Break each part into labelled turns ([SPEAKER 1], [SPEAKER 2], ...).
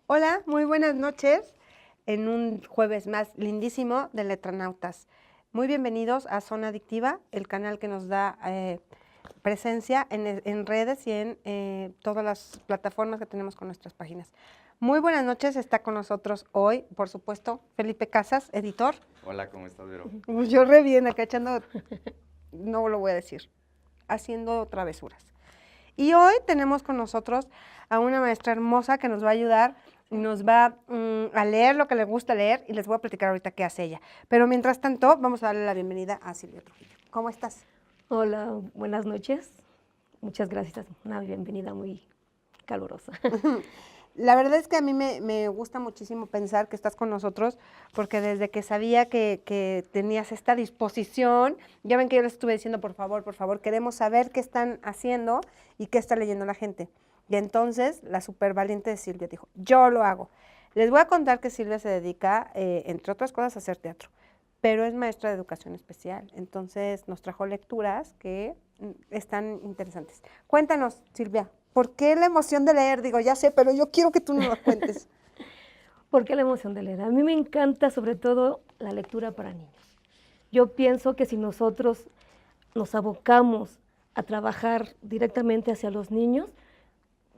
[SPEAKER 1] Hola, muy buenas noches en un jueves más lindísimo de Letranautas. Muy bienvenidos a Zona Adictiva, el canal que nos da presencia en redes y en todas las plataformas que tenemos con nuestras páginas. Muy buenas noches, está con nosotros hoy, por supuesto, Felipe Casas, editor.
[SPEAKER 2] Hola, ¿cómo estás, Vero?
[SPEAKER 1] Yo re bien acá echando, no lo voy a decir, haciendo travesuras. Y hoy tenemos con nosotros a una maestra hermosa que nos va a ayudar, nos va a leer lo que le gusta leer y les voy a platicar ahorita qué hace ella. Pero mientras tanto, vamos a darle la bienvenida a Silvia Trujillo. ¿Cómo estás?
[SPEAKER 3] Hola, buenas noches. Muchas gracias. Una bienvenida muy calurosa.
[SPEAKER 1] La verdad es que a mí me gusta muchísimo pensar que estás con nosotros, porque desde que sabía que tenías esta disposición, ya ven que yo les estuve diciendo, por favor, queremos saber qué están haciendo y qué está leyendo la gente. Y entonces la súper valiente de Silvia dijo, yo lo hago. Les voy a contar que Silvia se dedica, entre otras cosas, a hacer teatro, pero es maestra de educación especial. Entonces nos trajo lecturas que están interesantes. Cuéntanos, Silvia, ¿por qué la emoción de leer? Digo, ya sé, pero yo quiero que tú nos lo cuentes.
[SPEAKER 3] ¿Por qué la emoción de leer? A mí me encanta sobre todo la lectura para niños. Yo pienso que si nosotros nos abocamos a trabajar directamente hacia los niños,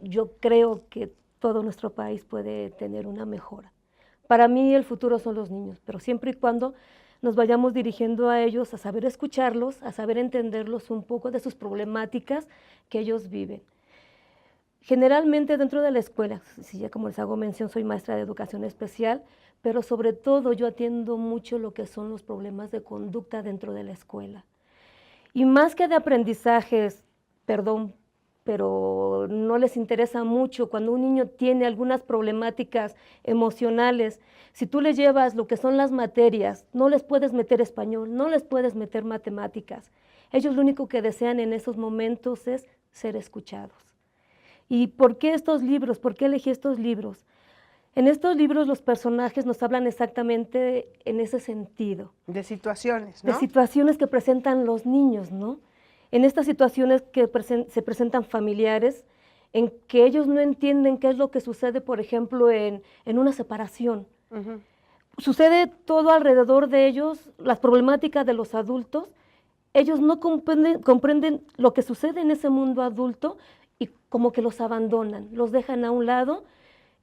[SPEAKER 3] yo creo que todo nuestro país puede tener una mejora. Para mí el futuro son los niños, pero siempre y cuando nos vayamos dirigiendo a ellos, a saber escucharlos, a saber entenderlos un poco de sus problemáticas que ellos viven. Generalmente dentro de la escuela, si ya como les hago mención, soy maestra de educación especial, pero sobre todo yo atiendo mucho lo que son los problemas de conducta dentro de la escuela. Y más que de aprendizajes, perdón, pero no les interesa mucho cuando un niño tiene algunas problemáticas emocionales. Si tú le llevas lo que son las materias, no les puedes meter español, no les puedes meter matemáticas. Ellos lo único que desean en esos momentos es ser escuchados. ¿Y por qué estos libros? ¿Por qué elegí estos libros? En estos libros los personajes nos hablan exactamente en ese sentido.
[SPEAKER 1] De situaciones, ¿no?
[SPEAKER 3] De situaciones que presentan los niños, ¿no? En estas situaciones que se presentan familiares, en que ellos no entienden qué es lo que sucede, por ejemplo, en una separación.
[SPEAKER 1] Uh-huh.
[SPEAKER 3] Sucede todo alrededor de ellos, las problemáticas de los adultos, ellos no comprenden lo que sucede en ese mundo adulto y como que los abandonan, los dejan a un lado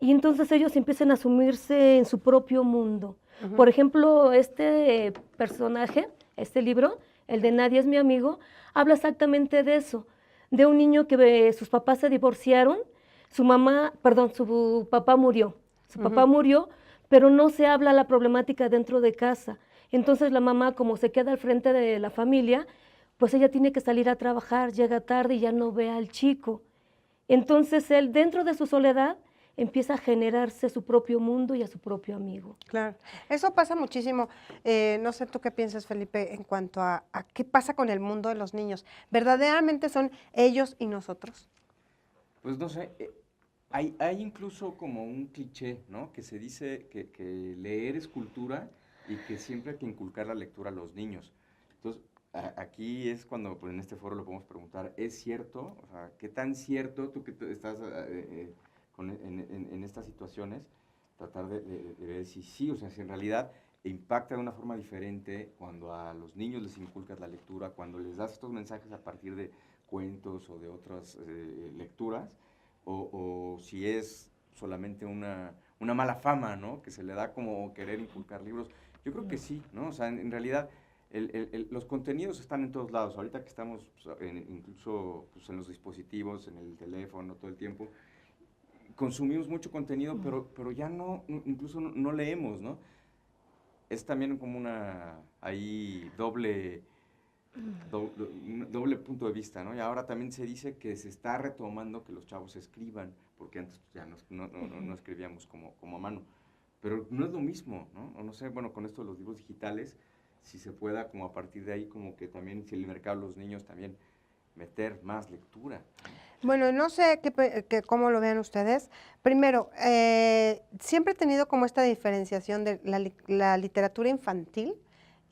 [SPEAKER 3] y entonces ellos empiezan a sumirse en su propio mundo. Uh-huh. Por ejemplo, este personaje, este libro, el de Nadie es mi amigo, habla exactamente de eso, de un niño que sus papás se divorciaron, su papá murió. Su papá murió, pero no se habla la problemática dentro de casa. Entonces la mamá, como se queda al frente de la familia, pues ella tiene que salir a trabajar, llega tarde y ya no ve al chico. Entonces él, dentro de su soledad, empieza a generarse su propio mundo y a su propio amigo.
[SPEAKER 1] Claro, eso pasa muchísimo. No sé tú qué piensas, Felipe, en cuanto a qué pasa con el mundo de los niños. ¿Verdaderamente son ellos y nosotros?
[SPEAKER 2] Pues no sé, hay incluso como un cliché, ¿no? Que se dice que leer es cultura y que siempre hay que inculcar la lectura a los niños. Entonces, aquí es cuando pues, en este foro lo podemos preguntar, ¿es cierto? O sea, ¿qué tan cierto tú que estás en estas situaciones, tratar de ver si sí, o sea, si en realidad impacta de una forma diferente cuando a los niños les inculcas la lectura, cuando les das estos mensajes a partir de cuentos o de otras lecturas, o si es solamente una mala fama, ¿no? Que se le da como querer inculcar libros. Yo creo que sí, ¿no? O sea, en realidad los contenidos están en todos lados. Ahorita que estamos incluso pues, en los dispositivos, en el teléfono todo el tiempo, consumimos mucho contenido, pero ya incluso no leemos, ¿no? Es también como una doble punto de vista, ¿no? Y ahora también se dice que se está retomando que los chavos escriban, porque antes ya no escribíamos como a mano. Pero no es lo mismo, ¿no? O no sé, bueno, con esto de los libros digitales, si se pueda como a partir de ahí, como que también, si el mercado de los niños también meter más lectura.
[SPEAKER 1] Bueno, no sé cómo lo vean ustedes. Primero, siempre he tenido como esta diferenciación de la literatura infantil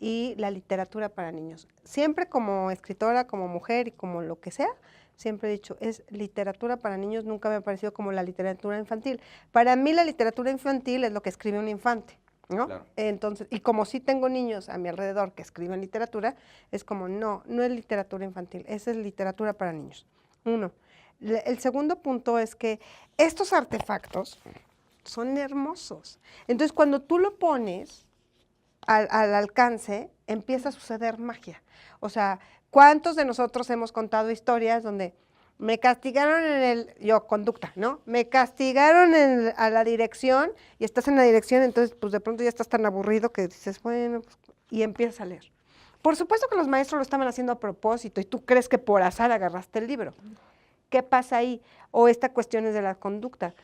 [SPEAKER 1] y la literatura para niños. Siempre como escritora, como mujer y como lo que sea, siempre he dicho, es literatura para niños, nunca me ha parecido como la literatura infantil. Para mí la literatura infantil es lo que escribe un infante, ¿no?
[SPEAKER 2] Claro.
[SPEAKER 1] Entonces, y como sí tengo niños a mi alrededor que escriben literatura, es como, no es literatura infantil, esa es literatura para niños. Uno. El segundo punto es que estos artefactos son hermosos. Entonces, cuando tú lo pones al alcance, empieza a suceder magia. O sea, ¿cuántos de nosotros hemos contado historias donde me castigaron conducta, ¿no? Me castigaron a la dirección y estás en la dirección, entonces pues de pronto ya estás tan aburrido que dices, bueno, pues, y empiezas a leer. Por supuesto que los maestros lo estaban haciendo a propósito y tú crees que por azar agarraste el libro. ¿Qué pasa ahí? O esta cuestión es de la conducta.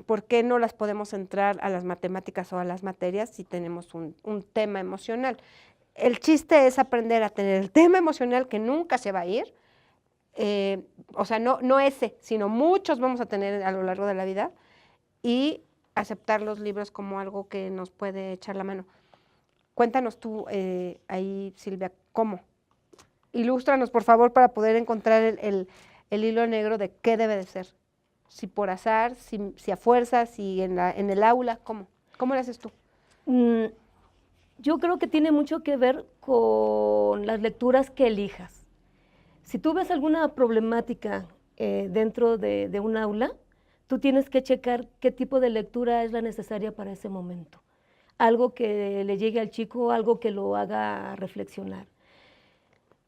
[SPEAKER 1] ¿Por qué no las podemos entrar a las matemáticas o a las materias si tenemos un tema emocional? El chiste es aprender a tener el tema emocional que nunca se va a ir, o sea, no ese, sino muchos vamos a tener a lo largo de la vida, y aceptar los libros como algo que nos puede echar la mano. Cuéntanos tú ahí, Silvia, ¿cómo? Ilústranos, por favor, para poder encontrar el hilo negro de qué debe de ser. Si por azar, si a fuerza, si en el aula, ¿cómo? ¿Cómo lo haces tú?
[SPEAKER 3] Yo creo que tiene mucho que ver con las lecturas que elijas. Si tú ves alguna problemática dentro de un aula, tú tienes que checar qué tipo de lectura es la necesaria para ese momento. Algo que le llegue al chico, algo que lo haga reflexionar.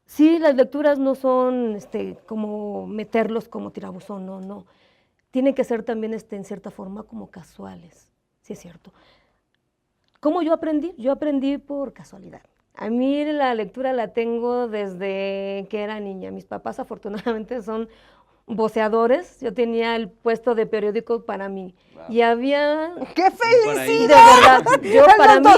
[SPEAKER 3] Sí, las lecturas no son como meterlos como tirabuzón, no. Tienen que ser también en cierta forma como casuales, sí es cierto. ¿Cómo yo aprendí? Yo aprendí por casualidad. A mí la lectura la tengo desde que era niña. Mis papás afortunadamente son voceadores. Yo tenía el puesto de periódico para mí.
[SPEAKER 2] Wow.
[SPEAKER 3] Y había...
[SPEAKER 1] ¡Qué
[SPEAKER 3] De
[SPEAKER 1] felicidad!
[SPEAKER 3] verdad, yo para mí,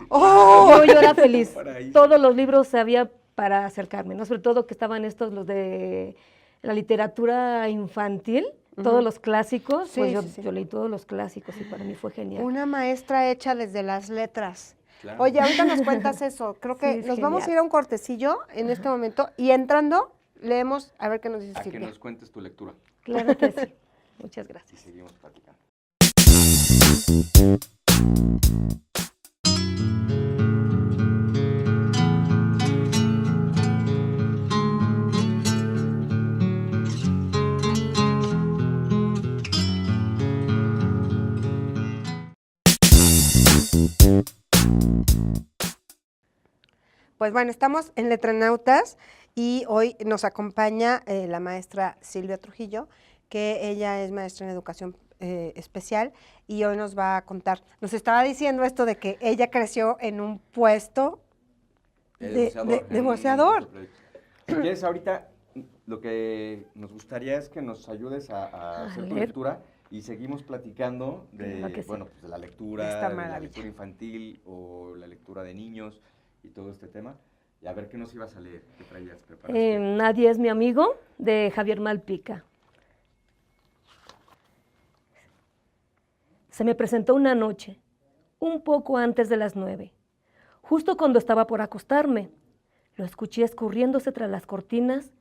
[SPEAKER 1] ¡Oh!
[SPEAKER 3] yo era feliz.
[SPEAKER 2] Paraíso.
[SPEAKER 3] Todos los libros había para acercarme, ¿no? Sobre todo que estaban los de la literatura infantil, todos los clásicos,
[SPEAKER 1] Sí,
[SPEAKER 3] pues
[SPEAKER 1] sí.
[SPEAKER 3] yo leí todos los clásicos y para mí fue genial.
[SPEAKER 1] Una maestra hecha desde las letras.
[SPEAKER 2] Claro.
[SPEAKER 1] Oye, ahorita nos cuentas eso. Creo que
[SPEAKER 3] Sí, es
[SPEAKER 1] nos vamos a
[SPEAKER 3] genial.
[SPEAKER 1] ir a un cortecillo en este momento y entrando leemos a ver qué nos dice
[SPEAKER 2] A que
[SPEAKER 1] Silvia.
[SPEAKER 2] nos cuentes tu lectura
[SPEAKER 3] Claro que sí. Muchas
[SPEAKER 2] y
[SPEAKER 3] gracias.
[SPEAKER 2] seguimos platicando.
[SPEAKER 1] Pues bueno, estamos en Letranautas y hoy nos acompaña la maestra Silvia Trujillo, que ella es maestra en educación especial y hoy nos va a contar. Nos estaba diciendo esto de que ella creció en un puesto de voceador.
[SPEAKER 2] Si quieres, ahorita lo que nos gustaría es que nos ayudes a hacer tu
[SPEAKER 3] leer.
[SPEAKER 2] lectura y seguimos platicando de,
[SPEAKER 3] Claro que sí.
[SPEAKER 2] bueno, pues de la lectura,
[SPEAKER 1] Esta
[SPEAKER 2] de la
[SPEAKER 1] maravilla.
[SPEAKER 2] lectura infantil o la lectura de niños y todo este tema. Y a ver qué nos ibas a leer, qué traías preparado.
[SPEAKER 3] Nadie es mi amigo, de Javier Malpica. Se me presentó una noche, un poco antes de las 9, justo cuando estaba por acostarme. Lo escuché escurriéndose tras las cortinas.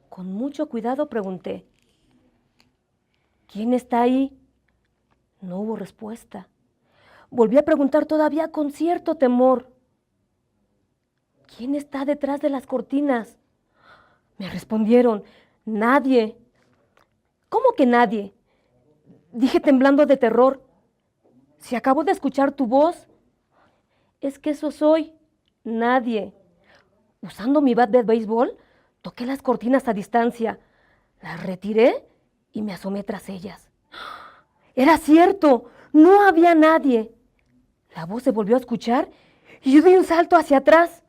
[SPEAKER 3] Con mucho cuidado pregunté, ¿quién está ahí? No hubo respuesta. Volví a preguntar todavía con cierto temor, ¿quién está detrás de las cortinas? Me respondieron, nadie. ¿Cómo que nadie? Dije temblando de terror. Si acabo de escuchar tu voz, es que eso soy, nadie. Usando mi bat de béisbol, toqué las cortinas a distancia, las retiré y me asomé tras ellas. Era cierto, no había nadie. La voz se volvió a escuchar y yo di un salto hacia atrás.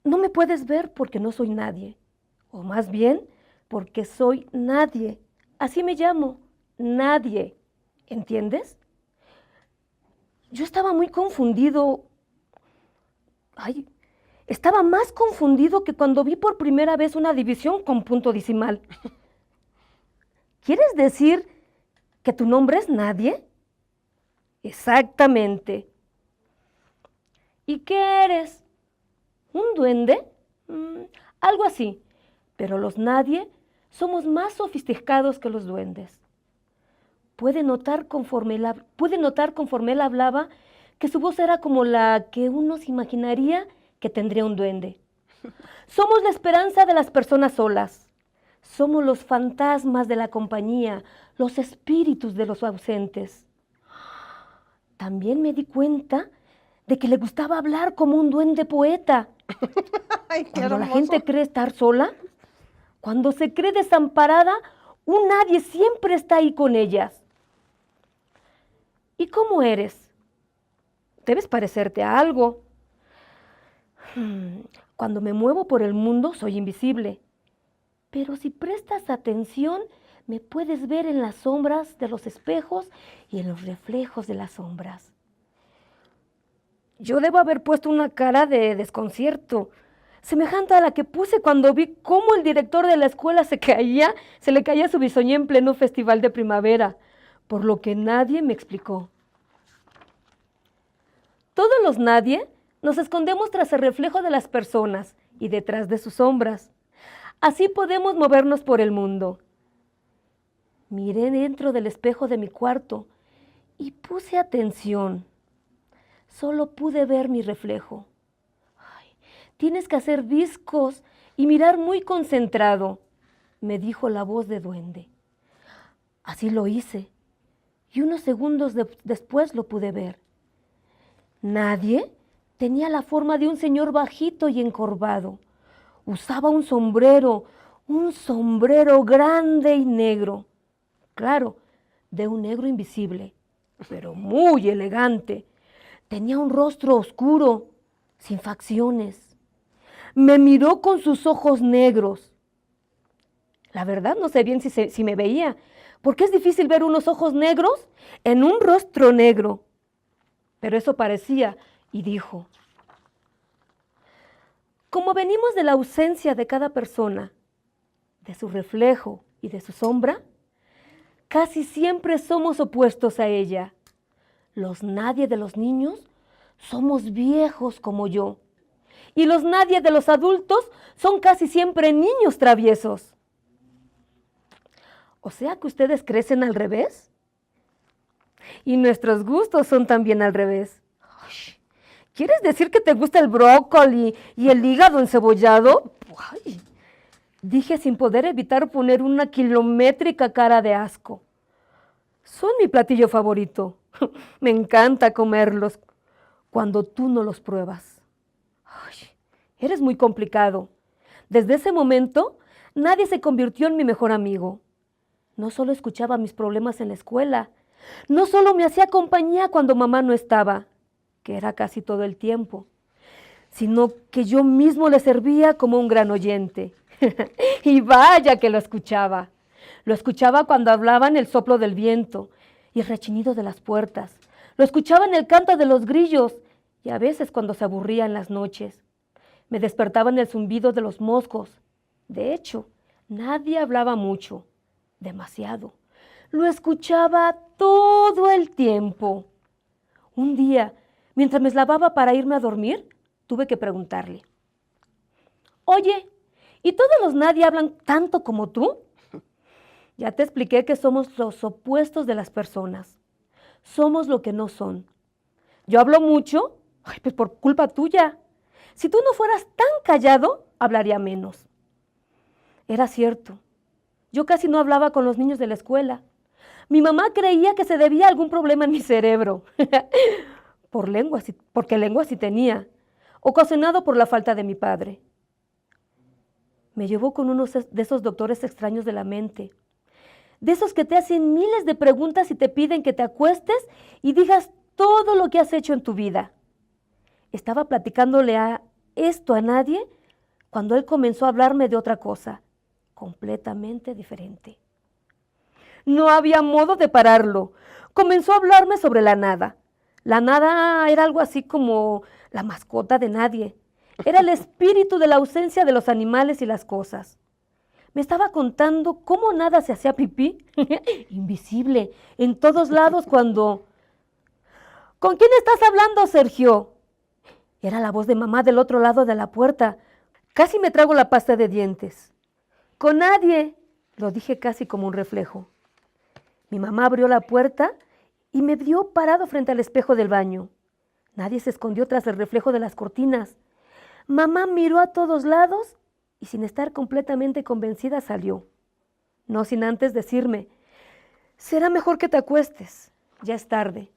[SPEAKER 3] No me puedes ver porque no soy nadie, o más bien porque soy nadie. Así me llamo, nadie. ¿Entiendes? Yo estaba muy confundido. Estaba más confundido que cuando vi por primera vez una división con punto decimal. ¿Quieres decir que tu nombre es nadie? Exactamente. ¿Y qué eres? ¿Un duende? Algo así. Pero los nadie somos más sofisticados que los duendes. Pude notar conforme él hablaba que su voz era como la que uno se imaginaría que tendría un duende. Somos la esperanza de las personas solas. Somos los fantasmas de la compañía, los espíritus de los ausentes. También me di cuenta de que le gustaba hablar como un duende poeta.
[SPEAKER 1] Ay, qué
[SPEAKER 3] Cuando la
[SPEAKER 1] hermoso.
[SPEAKER 3] gente cree estar sola, cuando se cree desamparada, un nadie siempre está ahí con ellas. ¿Y cómo eres? Debes parecerte a algo. Cuando me muevo por el mundo soy invisible, pero si prestas atención me puedes ver en las sombras de los espejos y en los reflejos de las sombras. Yo debo haber puesto una cara de desconcierto, semejante a la que puse cuando vi cómo el director de la escuela se le caía su bisoñé en pleno festival de primavera, por lo que nadie me explicó. Todos los nadie nos escondemos tras el reflejo de las personas y detrás de sus sombras. Así podemos movernos por el mundo. Miré dentro del espejo de mi cuarto y puse atención. Solo pude ver mi reflejo. Ay, tienes que hacer viscos y mirar muy concentrado, me dijo la voz de duende. Así lo hice y unos segundos después lo pude ver. Nadie tenía la forma de un señor bajito y encorvado. Usaba un sombrero grande y negro. Claro, de un negro invisible, pero muy elegante. Tenía un rostro oscuro, sin facciones. Me miró con sus ojos negros. La verdad no sé bien si me veía, porque es difícil ver unos ojos negros en un rostro negro. Pero eso parecía, y dijo: como venimos de la ausencia de cada persona, de su reflejo y de su sombra, casi siempre somos opuestos a ella. Los nadie de los niños somos viejos como yo, y los nadie de los adultos son casi siempre niños traviesos. O sea que ustedes crecen al revés. Y nuestros gustos son también al revés. ¿Quieres decir que te gusta el brócoli y el hígado encebollado? Ay, dije sin poder evitar poner una kilométrica cara de asco. Son mi platillo favorito. Me encanta comerlos cuando tú no los pruebas. Ay, eres muy complicado. Desde ese momento, nadie se convirtió en mi mejor amigo. No solo escuchaba mis problemas en la escuela, no solo me hacía compañía cuando mamá no estaba, que era casi todo el tiempo, sino que yo mismo le servía como un gran oyente. Y vaya que lo escuchaba. Lo escuchaba cuando hablaban el soplo del viento y el rechinido de las puertas. Lo escuchaba en el canto de los grillos y a veces cuando se aburría en las noches. Me despertaba en el zumbido de los moscos. De hecho, nadie hablaba mucho, demasiado. Lo escuchaba todo el tiempo. Un día, mientras me lavaba para irme a dormir, tuve que preguntarle: oye, ¿y todos los nadie hablan tanto como tú? Ya te expliqué que somos los opuestos de las personas. Somos lo que no son. Yo hablo mucho, pues por culpa tuya. Si tú no fueras tan callado, hablaría menos. Era cierto. Yo casi no hablaba con los niños de la escuela. Mi mamá creía que se debía a algún problema en mi cerebro. Porque lengua sí tenía, ocasionado por la falta de mi padre. Me llevó con uno de esos doctores extraños de la mente, de esos que te hacen miles de preguntas y te piden que te acuestes y digas todo lo que has hecho en tu vida. Estaba platicándole esto a nadie cuando él comenzó a hablarme de otra cosa, completamente diferente. No había modo de pararlo. Comenzó a hablarme sobre la nada. La nada era algo así como la mascota de nadie. Era el espíritu de la ausencia de los animales y las cosas. Me estaba contando cómo nada se hacía pipí, invisible, en todos lados cuando... ¿Con quién estás hablando, Sergio? Era la voz de mamá del otro lado de la puerta. Casi me trago la pasta de dientes. Con nadie, lo dije casi como un reflejo. Mi mamá abrió la puerta y me vio parado frente al espejo del baño. Nadie se escondió tras el reflejo de las cortinas. Mamá miró a todos lados y sin estar completamente convencida salió. No sin antes decirme, será mejor que te acuestes, ya es tarde.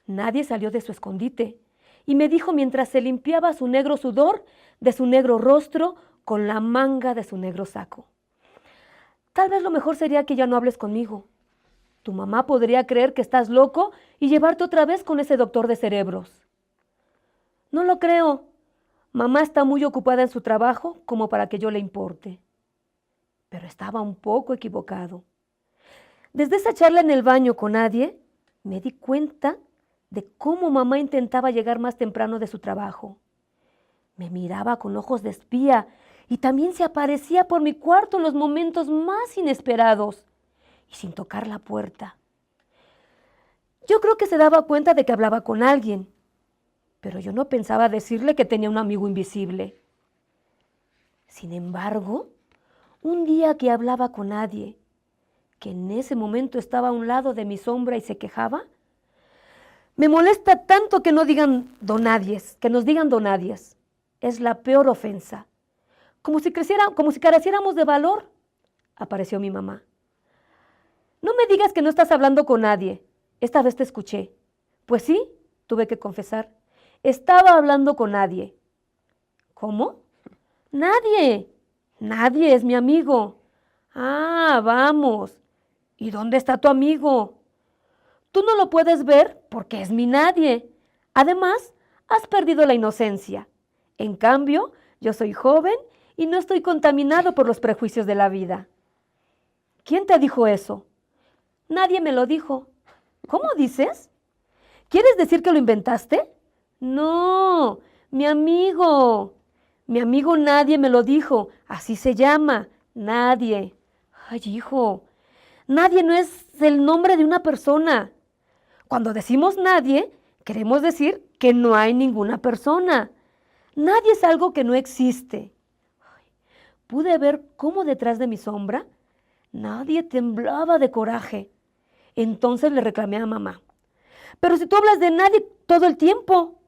[SPEAKER 3] Nadie salió de su escondite y me dijo mientras se limpiaba su negro sudor de su negro rostro con la manga de su negro saco. Tal vez lo mejor sería que ya no hables conmigo. Tu mamá podría creer que estás loco y llevarte otra vez con ese doctor de cerebros. No lo creo. Mamá está muy ocupada en su trabajo como para que yo le importe. Pero estaba un poco equivocado. Desde esa charla en el baño con nadie, me di cuenta de cómo mamá intentaba llegar más temprano de su trabajo. Me miraba con ojos de espía y también se aparecía por mi cuarto en los momentos más inesperados y sin tocar la puerta. Yo creo que se daba cuenta de que hablaba con alguien, pero yo no pensaba decirle que tenía un amigo invisible. Sin embargo, un día que hablaba con nadie, que en ese momento estaba a un lado de mi sombra y se quejaba, me molesta tanto que no digan donadies, que nos digan donadies. Es la peor ofensa. Como si careciéramos de valor, apareció mi mamá. No me digas que no estás hablando con nadie. Esta vez te escuché. Pues sí, tuve que confesar. Estaba hablando con nadie. ¿Cómo? Nadie. Nadie es mi amigo. Ah, vamos. ¿Y dónde está tu amigo? Tú no lo puedes ver porque es mi nadie. Además, has perdido la inocencia. En cambio, yo soy joven y no estoy contaminado por los prejuicios de la vida. ¿Quién te dijo eso? Nadie me lo dijo. ¿Cómo dices? ¿Quieres decir que lo inventaste? No, mi amigo. Mi amigo nadie me lo dijo. Así se llama, nadie. Ay, hijo, nadie no es el nombre de una persona. Cuando decimos nadie, queremos decir que no hay ninguna persona. Nadie es algo que no existe. Ay, pude ver cómo detrás de mi sombra nadie temblaba de coraje. Entonces le reclamé a mamá. Pero si tú hablas de nadie todo el tiempo,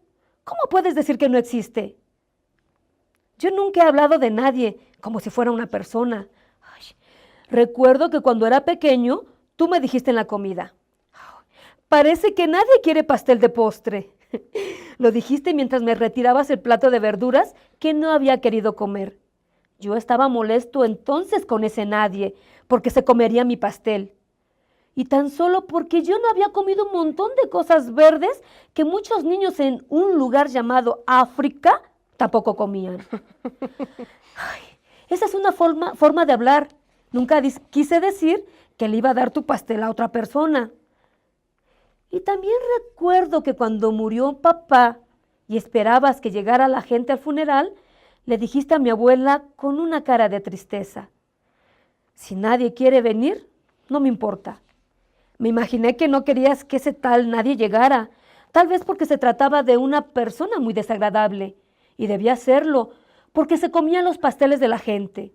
[SPEAKER 3] ¿cómo puedes decir que no existe? Yo nunca he hablado de nadie como si fuera una persona. Ay, recuerdo que cuando era pequeño, tú me dijiste en la comida, parece que nadie quiere pastel de postre. Lo dijiste mientras me retirabas el plato de verduras que no había querido comer. Yo estaba molesto entonces con ese nadie, porque se comería mi pastel. Y tan solo porque yo no había comido un montón de cosas verdes que muchos niños en un lugar llamado África tampoco comían. Ay, esa es una forma de hablar. Nunca quise decir que le iba a dar tu pastel a otra persona. Y también recuerdo que cuando murió papá y esperabas que llegara la gente al funeral, le dijiste a mi abuela con una cara de tristeza, si nadie quiere venir, no me importa. Me imaginé que no querías que ese tal nadie llegara, tal vez porque se trataba de una persona muy desagradable, y debía hacerlo, porque se comían los pasteles de la gente.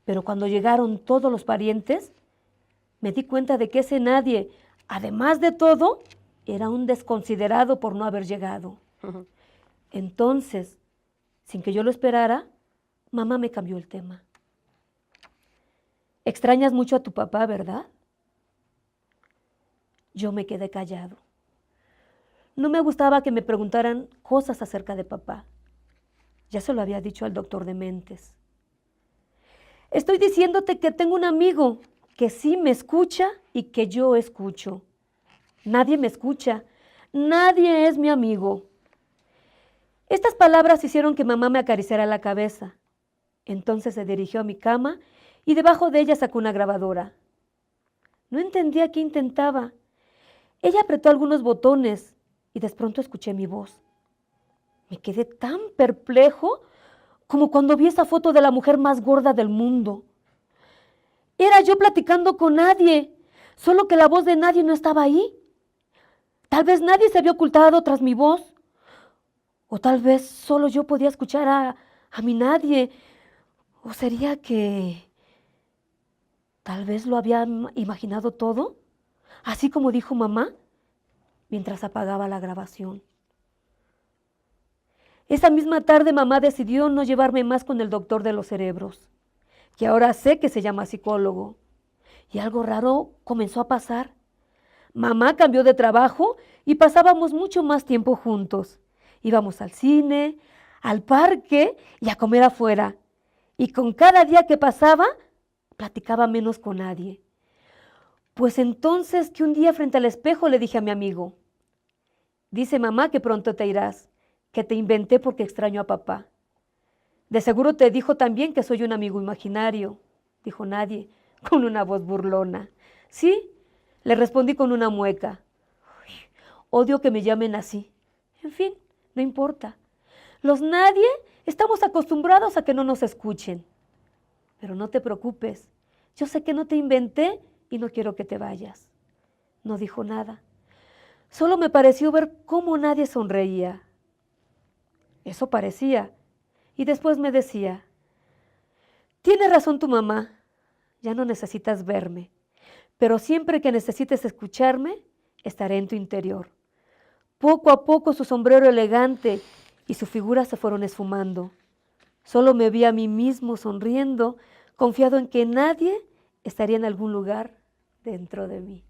[SPEAKER 3] Pero cuando llegaron todos los parientes, me di cuenta de que ese nadie, además de todo, era un desconsiderado por no haber llegado. Entonces, sin que yo lo esperara, mamá me cambió el tema. Extrañas mucho a tu papá, ¿verdad? Yo me quedé callado. No me gustaba que me preguntaran cosas acerca de papá. Ya se lo había dicho al doctor de mentes. Estoy diciéndote que tengo un amigo que sí me escucha y que yo escucho. Nadie me escucha. Nadie es mi amigo. Estas palabras hicieron que mamá me acariciara la cabeza. Entonces se dirigió a mi cama y debajo de ella sacó una grabadora. No entendía qué intentaba. Ella apretó algunos botones y de pronto escuché mi voz. Me quedé tan perplejo como cuando vi esa foto de la mujer más gorda del mundo. Era yo platicando con nadie, solo que la voz de nadie no estaba ahí. Tal vez nadie se había ocultado tras mi voz. O tal vez solo yo podía escuchar a mi nadie. ¿O sería que tal vez lo había imaginado todo? Así como dijo mamá mientras apagaba la grabación. Esa misma tarde mamá decidió no llevarme más con el doctor de los cerebros, que ahora sé que se llama psicólogo. Y algo raro comenzó a pasar. Mamá cambió de trabajo y pasábamos mucho más tiempo juntos. Íbamos al cine, al parque y a comer afuera. Y con cada día que pasaba, platicaba menos con nadie. Pues entonces que un día frente al espejo le dije a mi amigo, dice mamá que pronto te irás, que te inventé porque extraño a papá. De seguro te dijo también que soy un amigo imaginario, dijo nadie, con una voz burlona. Sí, le respondí con una mueca. Uy, odio que me llamen así. En fin, no importa. Los nadie estamos acostumbrados a que no nos escuchen. Pero no te preocupes, yo sé que no te inventé y no quiero que te vayas. No dijo nada. Solo me pareció ver cómo nadie sonreía. Eso parecía. Y después me decía, tiene razón tu mamá, ya no necesitas verme, pero siempre que necesites escucharme, estaré en tu interior. Poco a poco su sombrero elegante y su figura se fueron esfumando. Solo me vi a mí mismo sonriendo, confiado en que nadie estaría en algún lugar dentro de mí.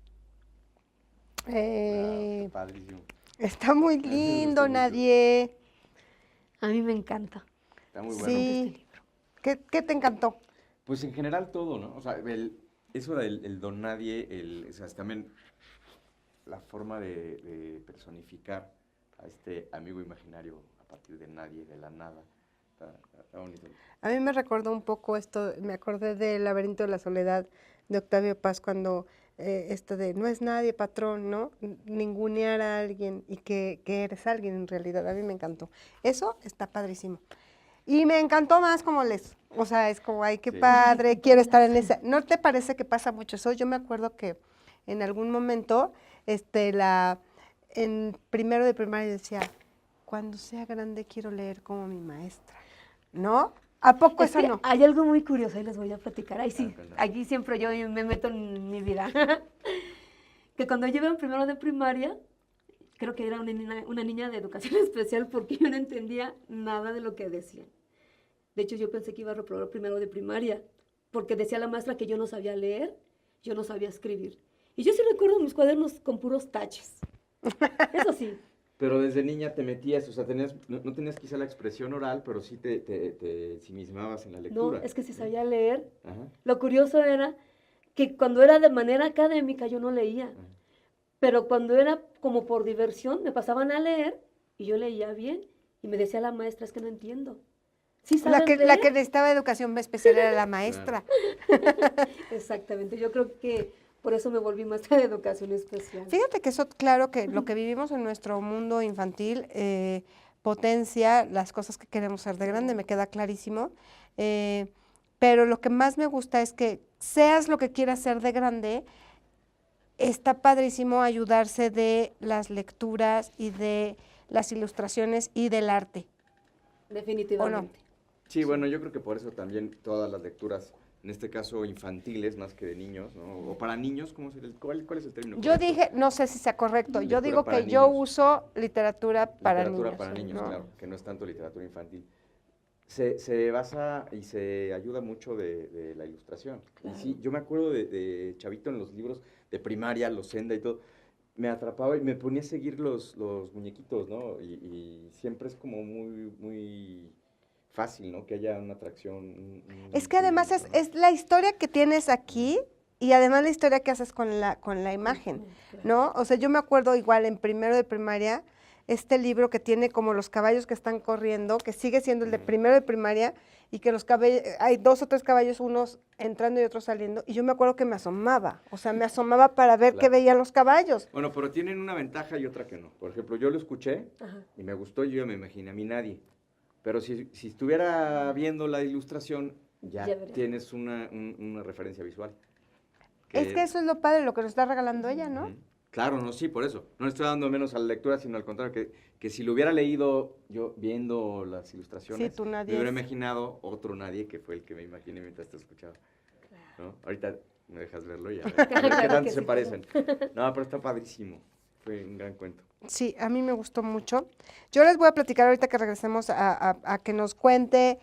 [SPEAKER 2] Está padrísimo.
[SPEAKER 1] Está muy
[SPEAKER 2] Me
[SPEAKER 1] lindo,
[SPEAKER 2] gustó mucho.
[SPEAKER 1] Nadie.
[SPEAKER 3] A mí me encanta.
[SPEAKER 2] Está muy bueno.
[SPEAKER 1] Sí. ¿Qué te encantó?
[SPEAKER 2] Pues en general todo, ¿no? O sea, eso del don nadie, o sea, es también la forma de personificar a este amigo imaginario a partir de nadie, de la nada. Está bonito.
[SPEAKER 1] A mí me recordó un poco esto, me acordé del Laberinto de la Soledad de Octavio Paz cuando esto de no es nadie, patrón, ¿no? Ningunear a alguien y que eres alguien en realidad. A mí me encantó. Eso está padrísimo. Y me encantó más como les, o sea, es como, ay, qué
[SPEAKER 2] Sí.
[SPEAKER 1] padre, quiero estar en esa. ¿No te parece que pasa mucho eso? Yo me acuerdo que en algún momento, en primero de primaria decía, cuando sea grande quiero leer como mi maestra, ¿no? ¿A poco
[SPEAKER 3] Es
[SPEAKER 1] eso
[SPEAKER 3] que
[SPEAKER 1] no?
[SPEAKER 3] hay algo muy curioso, ahí les voy a platicar. Ahí sí,
[SPEAKER 2] Cuéntame.
[SPEAKER 3] aquí siempre yo me meto en mi vida. Que cuando yo iba en primero de primaria, creo que era una niña de educación especial porque yo no entendía nada de lo que decían. De hecho, yo pensé que iba a reprobar primero de primaria, porque decía la maestra que yo no sabía leer, yo no sabía escribir. Y yo sí recuerdo mis cuadernos con puros taches. Eso sí.
[SPEAKER 2] Pero desde niña te metías, o sea, no tenías quizá la expresión oral, pero sí te ensimismabas en la
[SPEAKER 3] No,
[SPEAKER 2] lectura.
[SPEAKER 3] es que sí sabía leer.
[SPEAKER 2] Ajá.
[SPEAKER 3] Lo curioso era que cuando era de manera académica yo no leía.
[SPEAKER 2] Ajá.
[SPEAKER 3] Pero cuando era como por diversión, me pasaban a leer y yo leía bien. Y me decía la maestra, es que no entiendo. ¿Sí
[SPEAKER 1] La
[SPEAKER 3] sabes
[SPEAKER 1] que
[SPEAKER 3] leer?
[SPEAKER 1] necesitaba educación especial era la maestra.
[SPEAKER 3] Exactamente, yo creo que por eso me volví maestra de educación especial.
[SPEAKER 1] Fíjate que eso, claro, que lo que vivimos en nuestro mundo infantil potencia las cosas que queremos ser de grande, me queda clarísimo. Pero lo que más me gusta es que seas lo que quieras ser de grande, está padrísimo ayudarse de las lecturas y de las ilustraciones y del arte.
[SPEAKER 3] Definitivamente.
[SPEAKER 2] Sí, bueno, yo creo que por eso también todas las lecturas, en este caso infantiles más que de niños, ¿no? O para niños, ¿cuál es el término
[SPEAKER 1] Yo
[SPEAKER 2] correcto?
[SPEAKER 1] dije, no sé si sea correcto, yo
[SPEAKER 2] Lectura
[SPEAKER 1] digo
[SPEAKER 2] para
[SPEAKER 1] que yo
[SPEAKER 2] niños.
[SPEAKER 1] uso literatura para
[SPEAKER 2] Literatura
[SPEAKER 1] niños.
[SPEAKER 2] para niños,
[SPEAKER 1] ¿no?
[SPEAKER 2] claro, que no es tanto literatura infantil. Se basa y se ayuda mucho de la ilustración.
[SPEAKER 3] Claro.
[SPEAKER 2] Y sí, yo me acuerdo de chavito en los libros de primaria, los Senda y todo, me atrapaba y me ponía a seguir los muñequitos, ¿no? Y siempre es como muy fácil, ¿no? Que haya una atracción.
[SPEAKER 1] Es que además
[SPEAKER 2] seguimiento, ¿no?
[SPEAKER 1] es la historia que tienes aquí y además la historia que haces con la imagen,
[SPEAKER 3] Claro.
[SPEAKER 1] ¿no? O sea, yo me acuerdo igual en primero de primaria, este libro que tiene como los caballos que están corriendo, que sigue siendo el de primero de primaria, y que los caballos, hay 2 o 3 caballos, unos entrando y otros saliendo, y yo me acuerdo que me asomaba, o sea, me asomaba para ver qué
[SPEAKER 2] Claro.
[SPEAKER 1] veían los caballos.
[SPEAKER 2] Bueno, pero tienen una ventaja y otra que no. Por ejemplo, yo lo escuché
[SPEAKER 3] Ajá.
[SPEAKER 2] y me gustó, yo ya me imaginé a mí nadie. Pero si estuviera viendo la ilustración, ya
[SPEAKER 3] Ya veré.
[SPEAKER 2] tienes una referencia visual.
[SPEAKER 1] Es que eso es lo padre, lo que nos está regalando ella, ¿no?
[SPEAKER 2] Ujú. Claro, no, sí, por eso. No le estoy dando menos a la lectura, sino al contrario, que si lo hubiera leído yo viendo las ilustraciones,
[SPEAKER 1] Sí, tú
[SPEAKER 2] me
[SPEAKER 1] nadie
[SPEAKER 2] hubiera
[SPEAKER 1] es.
[SPEAKER 2] imaginado otro nadie que fue el que me imaginé mientras te escuchaba. ¿No? Ahorita me dejas verlo y a ver qué
[SPEAKER 3] Claro
[SPEAKER 2] tanto
[SPEAKER 3] que
[SPEAKER 2] se
[SPEAKER 3] sí,
[SPEAKER 2] parecen. No, pero está padrísimo. Fue un gran cuento.
[SPEAKER 1] Sí, a mí me gustó mucho. Yo les voy a platicar ahorita que regresemos a que nos cuente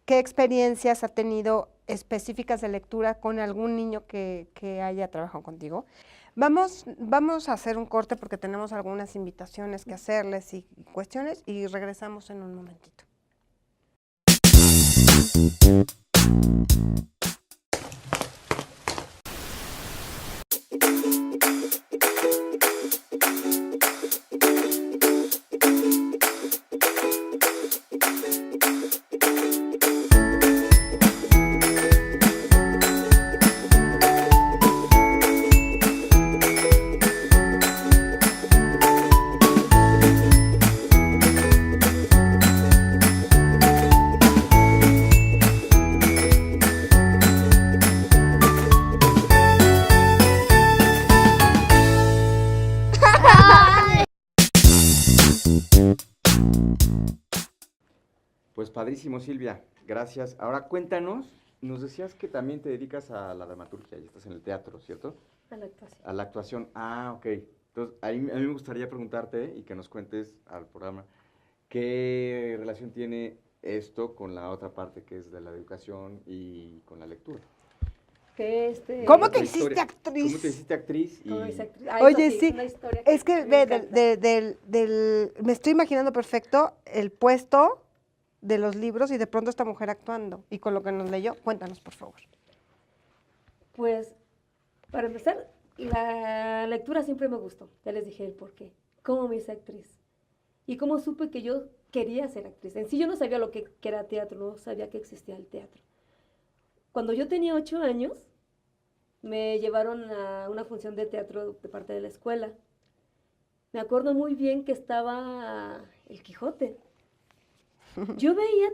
[SPEAKER 1] qué experiencias ha tenido específicas de lectura con algún niño que haya trabajado contigo. Vamos a hacer un corte porque tenemos algunas invitaciones que hacerles y cuestiones y regresamos en un momentito.
[SPEAKER 2] Pues padrísimo, Silvia. Gracias. Ahora cuéntanos, nos decías que también te dedicas a la dramaturgia y estás en el teatro, ¿cierto?
[SPEAKER 3] A la actuación.
[SPEAKER 2] A la actuación. Ah, ok. Entonces, ahí, a mí me gustaría preguntarte y que nos cuentes al programa qué relación tiene esto con la otra parte que es de la educación y con la lectura.
[SPEAKER 3] Que
[SPEAKER 1] ¿Cómo
[SPEAKER 2] Otra
[SPEAKER 1] te hiciste
[SPEAKER 2] historia.
[SPEAKER 1] actriz?
[SPEAKER 2] ¿Cómo te hiciste actriz?
[SPEAKER 3] ¿Cómo
[SPEAKER 2] Y
[SPEAKER 3] dice actriz? Ah,
[SPEAKER 1] Oye,
[SPEAKER 3] eso
[SPEAKER 1] sí,
[SPEAKER 3] una historia
[SPEAKER 1] es que
[SPEAKER 3] me
[SPEAKER 1] ve,
[SPEAKER 3] encanta.
[SPEAKER 1] me estoy imaginando perfecto el puesto de los libros y de pronto esta mujer actuando. Y con lo que nos leyó, cuéntanos, por favor.
[SPEAKER 3] Pues, para empezar, la lectura siempre me gustó. Ya les dije el por qué. ¿Cómo me hice actriz? Y cómo supe que yo quería ser actriz. En sí yo no sabía lo que era teatro, no sabía que existía el teatro. Cuando yo tenía 8 años, me llevaron a una función de teatro de parte de la escuela. Me acuerdo muy bien que estaba el Quijote. Yo veía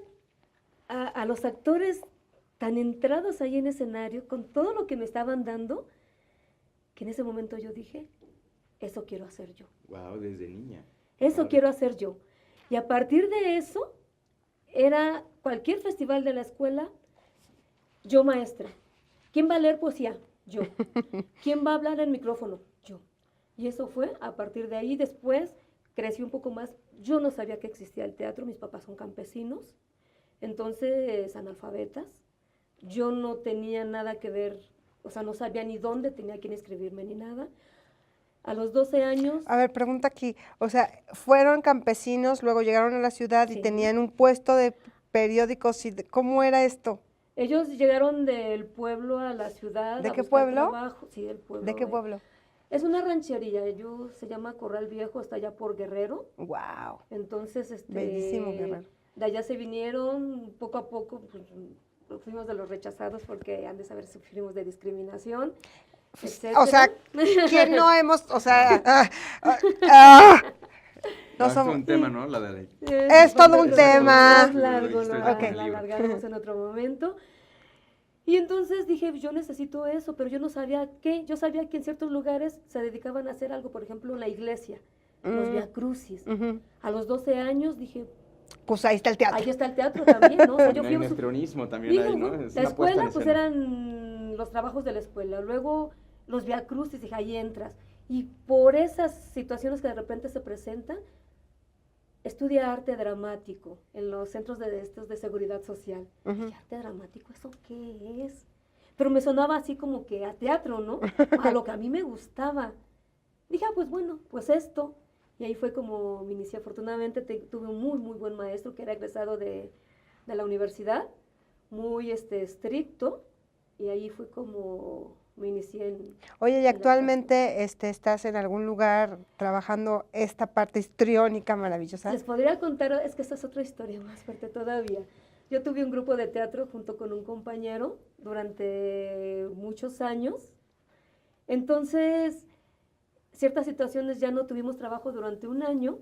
[SPEAKER 3] a los actores tan entrados ahí en escenario, con todo lo que me estaban dando, que en ese momento yo dije, eso quiero hacer yo.
[SPEAKER 2] wow, desde niña.
[SPEAKER 3] Eso
[SPEAKER 2] Padre.
[SPEAKER 3] quiero hacer yo. Y a partir de eso, era cualquier festival de la escuela, yo maestra. ¿Quién va a leer poesía? Yo. ¿Quién va a hablar en micrófono? Yo. Y eso fue, a partir de ahí, después crecí un poco más. Yo no sabía que existía el teatro, mis papás son campesinos, entonces analfabetas. Yo no tenía nada que ver, o sea, no sabía ni dónde tenía que inscribirme ni nada. A los 12 años,
[SPEAKER 1] A ver, pregunta aquí. O sea, fueron campesinos, luego llegaron a la ciudad y
[SPEAKER 3] Sí.
[SPEAKER 1] tenían un puesto de periódicos. ¿Cómo era esto?
[SPEAKER 3] ellos llegaron del pueblo a la ciudad
[SPEAKER 1] ¿De
[SPEAKER 3] a
[SPEAKER 1] qué
[SPEAKER 3] buscar
[SPEAKER 1] pueblo?
[SPEAKER 3] trabajo. Sí, del pueblo.
[SPEAKER 1] ¿De qué pueblo?
[SPEAKER 3] Es una ranchería, se llama Corral Viejo, está allá por Guerrero.
[SPEAKER 1] Wow.
[SPEAKER 3] Entonces,
[SPEAKER 1] Bellísimo Guerrero.
[SPEAKER 3] de allá se vinieron poco a poco, pues, fuimos de los rechazados porque han de saber sufrimos de discriminación, etcétera.
[SPEAKER 1] O sea, ¿quién no hemos, o sea,
[SPEAKER 2] No,
[SPEAKER 1] no
[SPEAKER 2] es todo
[SPEAKER 1] somos,
[SPEAKER 2] un tema, ¿no? La de la...
[SPEAKER 1] Es todo un
[SPEAKER 3] Es
[SPEAKER 1] tema.
[SPEAKER 3] más largo,
[SPEAKER 2] Lo dijiste
[SPEAKER 3] lo
[SPEAKER 1] Ok.
[SPEAKER 2] en el libro.
[SPEAKER 3] alargaremos en otro momento. Y entonces dije, yo necesito eso, pero yo no sabía qué. Yo sabía que en ciertos lugares se dedicaban a hacer algo, por ejemplo, la iglesia, los viacrucis.
[SPEAKER 1] Ujú.
[SPEAKER 3] A los 12 años dije,
[SPEAKER 1] Pues ahí está el teatro.
[SPEAKER 3] ahí está el teatro también, ¿no? O sea, yo
[SPEAKER 2] No
[SPEAKER 3] fui
[SPEAKER 2] hay
[SPEAKER 3] a su-
[SPEAKER 2] histrionismo también
[SPEAKER 3] Dije,
[SPEAKER 2] ahí, ¿no?
[SPEAKER 3] bueno,
[SPEAKER 2] Es
[SPEAKER 3] la
[SPEAKER 2] una puesta en
[SPEAKER 3] escuela, pues
[SPEAKER 2] escena.
[SPEAKER 3] eran los trabajos de la escuela. Luego los viacrucis, dije, ahí entras. Y por esas situaciones que de repente se presentan, estudia arte dramático en los centros de estos de seguridad social.
[SPEAKER 1] Ujú.
[SPEAKER 3] Dije, arte dramático, ¿eso qué es? Pero me sonaba así como que a teatro, ¿no? A lo que a mí me gustaba. Dije, pues bueno, pues esto. Y ahí fue como me inicié. Afortunadamente tuve un muy, muy buen maestro que era egresado de la universidad, muy estricto, y ahí fue como me inicié en...
[SPEAKER 1] Oye, ¿y
[SPEAKER 3] la
[SPEAKER 1] actualmente estás en algún lugar trabajando esta parte histriónica maravillosa?
[SPEAKER 3] Les podría contar, es que esta es otra historia más fuerte todavía. Yo tuve un grupo de teatro junto con un compañero durante muchos años. Entonces, ciertas situaciones ya no tuvimos trabajo durante un año.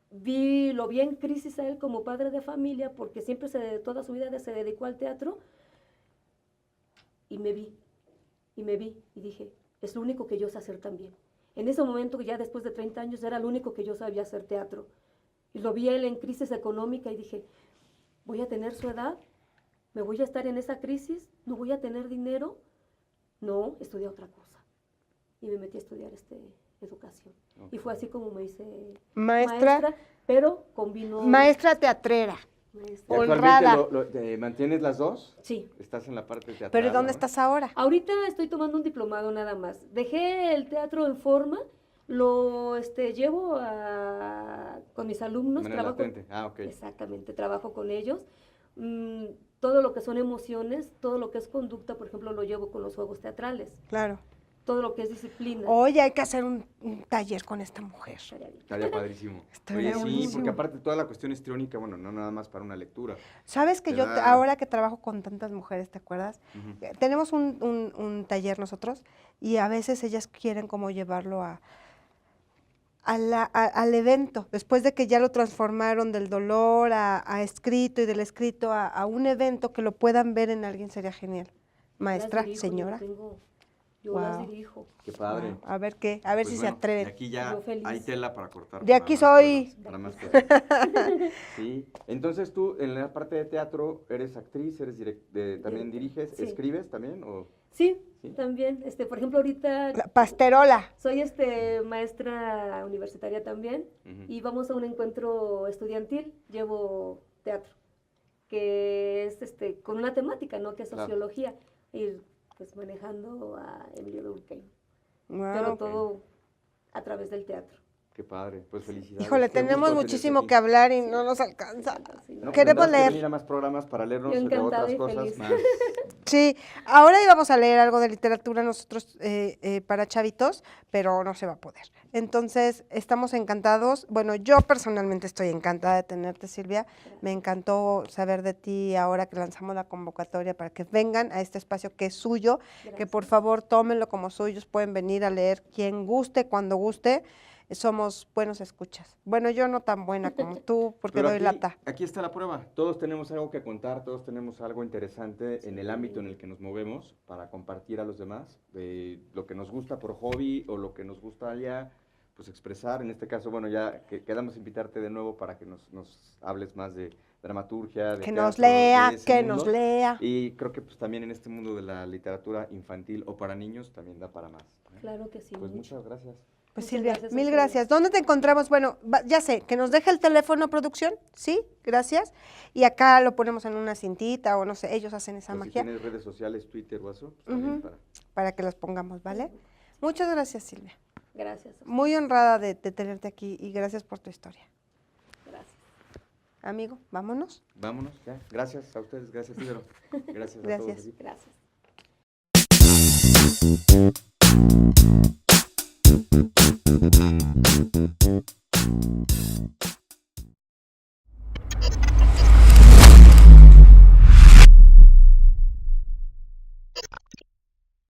[SPEAKER 3] Lo vi en crisis a él como padre de familia porque siempre toda su vida se dedicó al teatro. Y me vi, y dije, es lo único que yo sé hacer también. En ese momento, ya después de 30 años, era lo único que yo sabía hacer teatro. Y lo vi a él en crisis económica y dije, voy a tener su edad, me voy a estar en esa crisis, no voy a tener dinero. No, estudié otra cosa. Y me metí a estudiar educación.
[SPEAKER 2] Ok.
[SPEAKER 3] Y fue así como me hice
[SPEAKER 1] Maestra.
[SPEAKER 3] pero combinó...
[SPEAKER 1] Maestra teatrera.
[SPEAKER 3] maestra.
[SPEAKER 2] ¿Y
[SPEAKER 1] Honrada.
[SPEAKER 2] actualmente mantienes las dos?
[SPEAKER 3] Sí.
[SPEAKER 2] ¿Estás en la parte teatral?
[SPEAKER 1] Pero ¿y dónde
[SPEAKER 2] ¿no?
[SPEAKER 1] estás ahora?
[SPEAKER 3] Ahorita estoy tomando un diplomado nada más. Dejé el teatro en forma, lo llevo con mis alumnos.
[SPEAKER 2] De manera
[SPEAKER 3] trabajo,
[SPEAKER 2] latente. Ah, ok.
[SPEAKER 3] Exactamente, trabajo con ellos. Todo lo que son emociones, todo lo que es conducta, por ejemplo, lo llevo con los juegos teatrales.
[SPEAKER 1] Claro.
[SPEAKER 3] Todo lo que es disciplina.
[SPEAKER 1] Oye, hay que hacer un taller con esta mujer.
[SPEAKER 3] Estaría bien.
[SPEAKER 2] Estaría padrísimo.
[SPEAKER 1] Estaría
[SPEAKER 2] Oye, sí,
[SPEAKER 1] buenísimo.
[SPEAKER 2] porque aparte toda la cuestión histriónica, bueno, no nada más para una lectura.
[SPEAKER 1] ¿Sabes que
[SPEAKER 2] Te
[SPEAKER 1] yo,
[SPEAKER 2] da-
[SPEAKER 1] ahora que trabajo con tantas mujeres, ¿te acuerdas?
[SPEAKER 2] Ujú.
[SPEAKER 1] Tenemos un taller nosotros y a veces ellas quieren como llevarlo al evento, después de que ya lo transformaron del dolor a escrito y del escrito a un evento que lo puedan ver en alguien, sería genial. Maestra,
[SPEAKER 3] Las dirijo,
[SPEAKER 1] señora.
[SPEAKER 3] Yo las
[SPEAKER 1] Wow.
[SPEAKER 3] dirijo.
[SPEAKER 2] Qué padre.
[SPEAKER 1] Wow, a ver qué, a ver
[SPEAKER 2] Pues
[SPEAKER 1] si
[SPEAKER 2] bueno,
[SPEAKER 1] se atreven.
[SPEAKER 2] de aquí ya
[SPEAKER 3] Yo feliz.
[SPEAKER 2] hay tela para cortar.
[SPEAKER 1] De
[SPEAKER 2] para
[SPEAKER 1] aquí
[SPEAKER 2] más
[SPEAKER 1] soy.
[SPEAKER 2] cosas, para más
[SPEAKER 3] De aquí
[SPEAKER 2] cosas. Sí. Entonces tú en la parte de teatro eres actriz, eres también
[SPEAKER 3] Directora,
[SPEAKER 2] diriges,
[SPEAKER 3] sí.
[SPEAKER 2] escribes también o
[SPEAKER 3] Sí,
[SPEAKER 2] ¿Sí?
[SPEAKER 3] también. Por ejemplo, ahorita
[SPEAKER 1] La pasterola.
[SPEAKER 3] soy maestra universitaria también
[SPEAKER 2] Ujú.
[SPEAKER 3] y vamos a un encuentro estudiantil. Llevo teatro, que es con una temática, ¿no? Que es
[SPEAKER 2] Claro.
[SPEAKER 3] sociología. Ir pues manejando a Emilio Durkheim.
[SPEAKER 1] Wow.
[SPEAKER 3] Pero todo a través del teatro.
[SPEAKER 2] Qué padre, pues felicidades.
[SPEAKER 1] Híjole,
[SPEAKER 2] Qué
[SPEAKER 1] tenemos
[SPEAKER 2] gusto tenerte
[SPEAKER 1] muchísimo
[SPEAKER 2] aquí.
[SPEAKER 1] que hablar y no nos alcanza.
[SPEAKER 3] Sí,
[SPEAKER 2] No, pues
[SPEAKER 1] Queremos
[SPEAKER 2] tendrás que
[SPEAKER 1] leer.
[SPEAKER 2] venir a más programas para leernos
[SPEAKER 3] Yo
[SPEAKER 2] de
[SPEAKER 3] encantada
[SPEAKER 2] otras
[SPEAKER 3] y
[SPEAKER 2] cosas
[SPEAKER 3] feliz.
[SPEAKER 2] más.
[SPEAKER 1] Sí, ahora íbamos a leer algo de literatura nosotros para chavitos, pero no se va a poder. Entonces, estamos encantados. Bueno, yo personalmente estoy encantada de tenerte, Silvia. Me encantó saber de ti ahora que lanzamos la convocatoria para que vengan a este espacio que es suyo, que
[SPEAKER 3] Gracias.
[SPEAKER 1] por favor tómenlo como suyos, pueden venir a leer quien guste, cuando guste. Somos buenos escuchas. Bueno, yo no tan buena como tú, porque
[SPEAKER 2] Pero
[SPEAKER 1] doy
[SPEAKER 2] aquí,
[SPEAKER 1] lata.
[SPEAKER 2] aquí está la prueba. Todos tenemos algo que contar, todos tenemos algo interesante en el ámbito en el que nos movemos para compartir a los demás de lo que nos gusta por hobby o lo que nos gusta ya pues expresar. En este caso, bueno, ya quedamos invitarte de nuevo para que nos hables más de dramaturgia, de
[SPEAKER 1] Que nos
[SPEAKER 2] teatro, de
[SPEAKER 1] lea,
[SPEAKER 2] ese
[SPEAKER 1] que
[SPEAKER 2] mundo.
[SPEAKER 1] nos lea.
[SPEAKER 2] Y creo que pues también en este mundo de la literatura infantil o para niños también da para más.
[SPEAKER 3] Claro que sí.
[SPEAKER 2] Pues
[SPEAKER 3] mucho.
[SPEAKER 2] muchas gracias.
[SPEAKER 1] Pues
[SPEAKER 3] Muchas
[SPEAKER 1] Silvia,
[SPEAKER 3] gracias a
[SPEAKER 1] mil
[SPEAKER 3] ustedes.
[SPEAKER 1] gracias. ¿Dónde te encontramos? Bueno, ya sé, que nos deje el teléfono producción, ¿sí? Gracias. Y acá lo ponemos en una cintita o no sé, ellos hacen esa
[SPEAKER 2] O si
[SPEAKER 1] magia
[SPEAKER 2] tienes redes sociales, Twitter o eso, pues también
[SPEAKER 1] Ujú. para que los pongamos, ¿vale? Muchas gracias, Silvia.
[SPEAKER 3] Gracias.
[SPEAKER 1] Muy honrada de tenerte aquí y gracias por tu historia.
[SPEAKER 3] Gracias.
[SPEAKER 1] Amigo, vámonos.
[SPEAKER 2] Vámonos, ya. Gracias a ustedes, gracias, Ibero. Gracias a
[SPEAKER 1] Gracias.
[SPEAKER 2] todos.
[SPEAKER 3] Gracias.